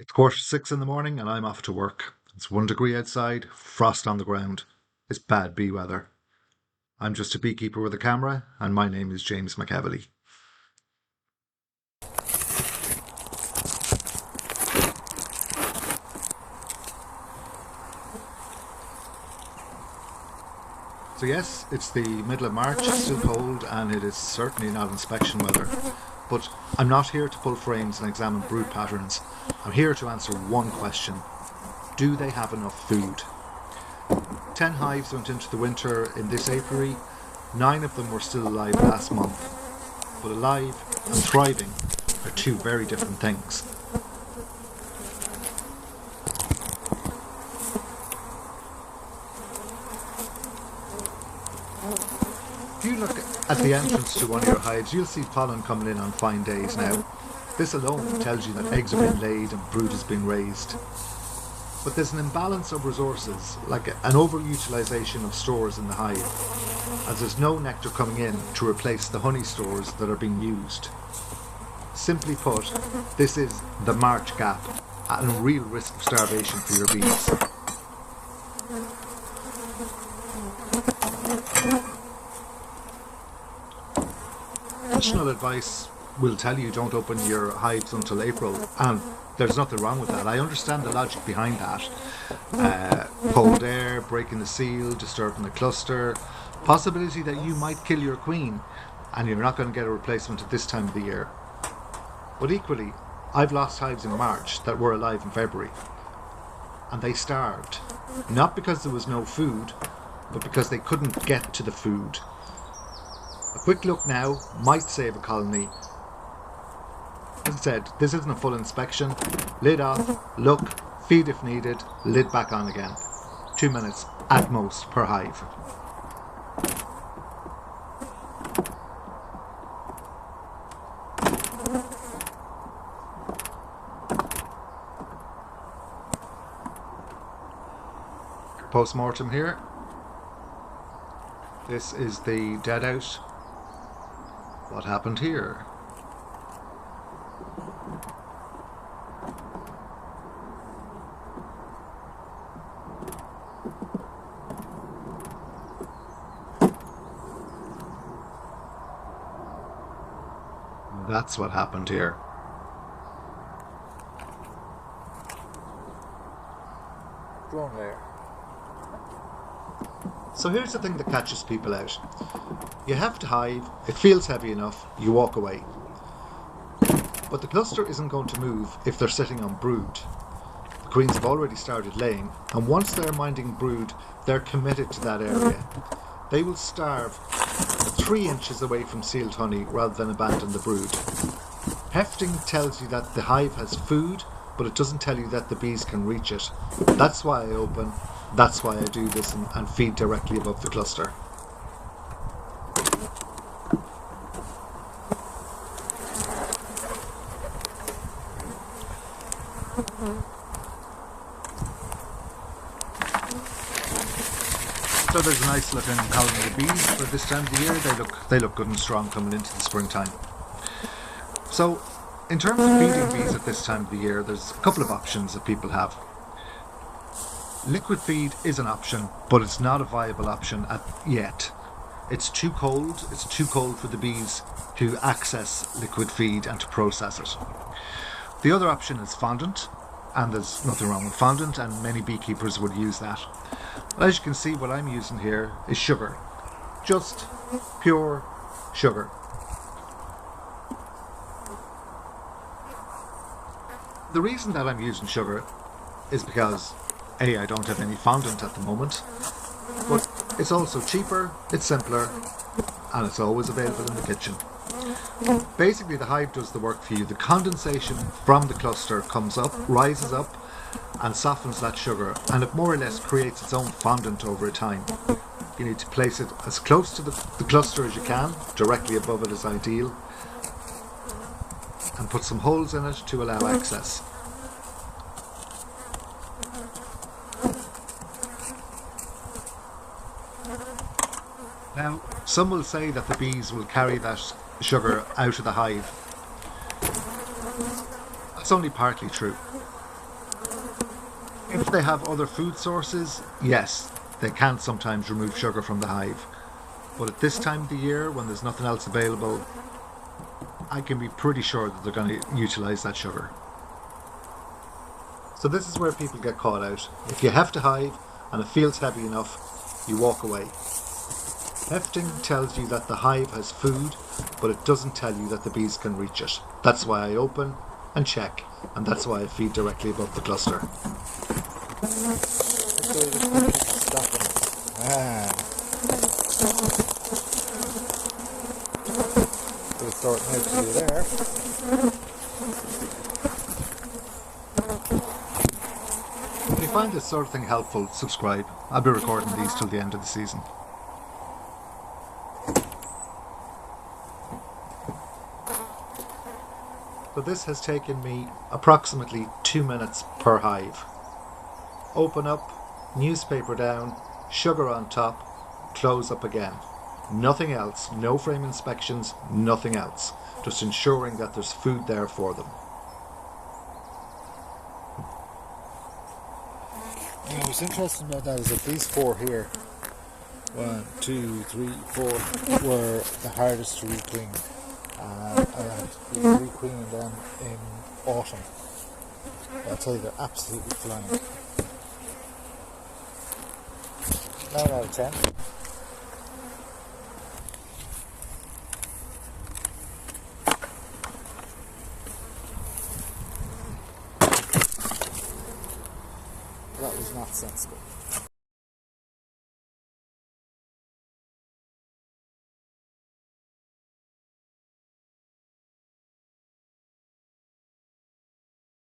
It's 6:15 in the morning and I'm off to work. It's 1 degree outside, frost on the ground. It's bad bee weather. I'm just a beekeeper with a camera and my name is James McEvilly. So yes, it's the middle of March, it's still cold and it is certainly not inspection weather. But I'm not here to pull frames and examine brood patterns. I'm here to answer one question. Do they have enough food? 10 hives went into the winter in this apiary. 9 of them were still alive last month. But alive and thriving are two very different things. If you look at the entrance to one of your hives, you'll see pollen coming in on fine days now. This alone tells you that eggs have been laid and brood has been raised. But there's an imbalance of resources, like an overutilisation of stores in the hive, as there's no nectar coming in to replace the honey stores that are being used. Simply put, this is the March gap and a real risk of starvation for your bees. Traditional advice will tell you don't open your hives until April, and there's nothing wrong with that. I understand the logic behind that. Cold air, breaking the seal, disturbing the cluster, possibility that you might kill your queen and you're not going to get a replacement at this time of the year. But equally, I've lost hives in March that were alive in February and they starved. Not because there was no food, but because they couldn't get to the food. A quick look now might save a colony. As I said, this isn't a full inspection. Lid off, look, feed if needed, lid back on again. 2 minutes at most per hive. Post-mortem here. This is the dead out. What happened here? That's what happened here. Drone layer. So here's the thing that catches people out. You have to hive, it feels heavy enough, you walk away. But the cluster isn't going to move if they're sitting on brood. The queens have already started laying, and once they're minding brood, they're committed to that area. They will starve 3 inches away from sealed honey rather than abandon the brood. Hefting tells you that the hive has food, but it doesn't tell you that the bees can reach it. That's why I open, that's why I do this and feed directly above the cluster. So there's a nice looking colony of bees for this time of the year. They look good and strong coming into the springtime. So in terms of feeding bees at this time of the year, there's a couple of options that people have. Liquid feed is an option, but it's not a viable option yet. It's too cold for the bees to access liquid feed and to process it. The other option is fondant, and there's nothing wrong with fondant, and many beekeepers would use that. But as you can see, what I'm using here is sugar. Just pure sugar. The reason that I'm using sugar is because A, I don't have any fondant at the moment, but it's also cheaper, it's simpler, and it's always available in the kitchen. Basically the hive does the work for you. The condensation from the cluster comes up, rises up, and softens that sugar, and it more or less creates its own fondant over time. You need to place it as close to the cluster as you can, directly above it is ideal, and put some holes in it to allow access. Now, some will say that the bees will carry that sugar out of the hive. That's only partly true. If they have other food sources, yes, they can sometimes remove sugar from the hive. But at this time of the year, when there's nothing else available, I can be pretty sure that they're going to utilise that sugar. So this is where people get caught out. If you heft a hive and it feels heavy enough, you walk away. Hefting tells you that the hive has food, but it doesn't tell you that the bees can reach it. That's why I open and check, and that's why I feed directly above the cluster. Sorting out to you there. If you find this sort of thing helpful, subscribe. I'll be recording these till the end of the season. So this has taken me approximately 2 minutes per hive. Open up, newspaper down, sugar on top, close up again. Nothing else, no frame inspections, nothing else. Just ensuring that there's food there for them. Now, what's interesting about that is that these 4 here, 1, 2, 3, 4, were the hardest to requeen. And we're requeening them in autumn. I'll tell you, they're absolutely flying. 9 out of 10. That was not sensible.